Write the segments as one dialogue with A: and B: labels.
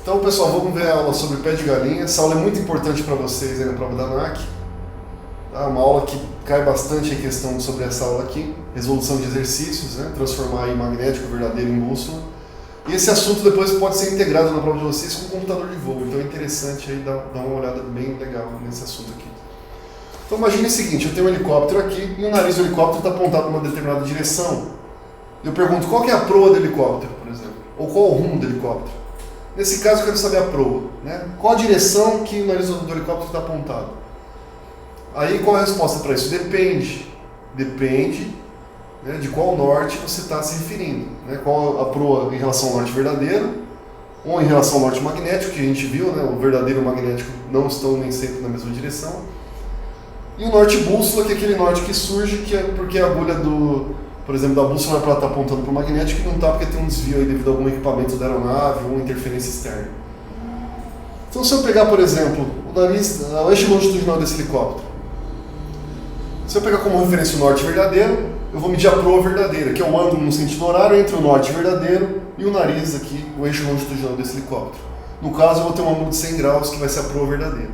A: Então, pessoal, vamos ver a aula sobre pé de galinha. Essa aula é muito importante para vocês aí na prova da ANAC. Tá? Uma aula que cai bastante em questão sobre essa aula aqui. Resolução de exercícios, né? Transformar aí magnético verdadeiro em bússola. E esse assunto depois pode ser integrado na prova de vocês com computador de voo. Então é interessante aí dar uma olhada bem legal nesse assunto aqui. Então imagine o seguinte, eu tenho um helicóptero aqui e o nariz do helicóptero está apontado em uma determinada direção. Eu pergunto qual que é a proa do helicóptero, por exemplo, ou qual o rumo do helicóptero. Nesse caso eu quero saber a proa, né? Qual a direção que o nariz do helicóptero está apontado. Aí qual é a resposta para isso? Depende. Depende, né, de qual norte você está se referindo. Né? Qual a proa em relação ao norte verdadeiro, ou em relação ao norte magnético, que a gente viu, né? O verdadeiro e o magnético não estão nem sempre na mesma direção. E o norte bússola, que é aquele norte que surge, que é porque a agulha por exemplo, da bússola para estar apontando para o magnético e não está porque tem um desvio aí devido a algum equipamento da aeronave ou uma interferência externa. Então, se eu pegar, por exemplo, o eixo longitudinal desse helicóptero, se eu pegar como referência o norte verdadeiro, eu vou medir a proa verdadeira, que é o ângulo no sentido horário entre o norte verdadeiro e o nariz aqui, o eixo longitudinal desse helicóptero. No caso, eu vou ter um ângulo de 100 graus, que vai ser a proa verdadeira.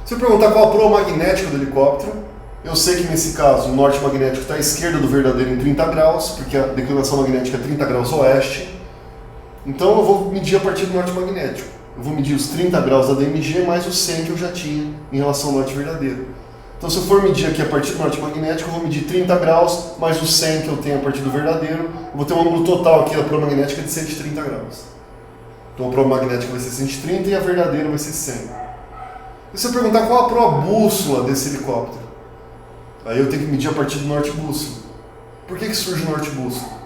A: Se eu perguntar qual a proa magnética do helicóptero, eu sei que nesse caso o norte magnético está à esquerda do verdadeiro em 30 graus, porque a declinação magnética é 30 graus oeste. Então eu vou medir a partir do norte magnético. Eu vou medir os 30 graus da DMG mais os 100 que eu já tinha em relação ao norte verdadeiro. Então se eu for medir aqui a partir do norte magnético, eu vou medir 30 graus mais os 100 que eu tenho a partir do verdadeiro. Eu vou ter um ângulo total aqui da proa magnética de 130 graus. Então a proa magnética vai ser 130 e a verdadeira vai ser 100. E se eu perguntar qual a proa bússola desse helicóptero, aí eu tenho que medir a partir do norte bússola. Por que surge o norte bússola?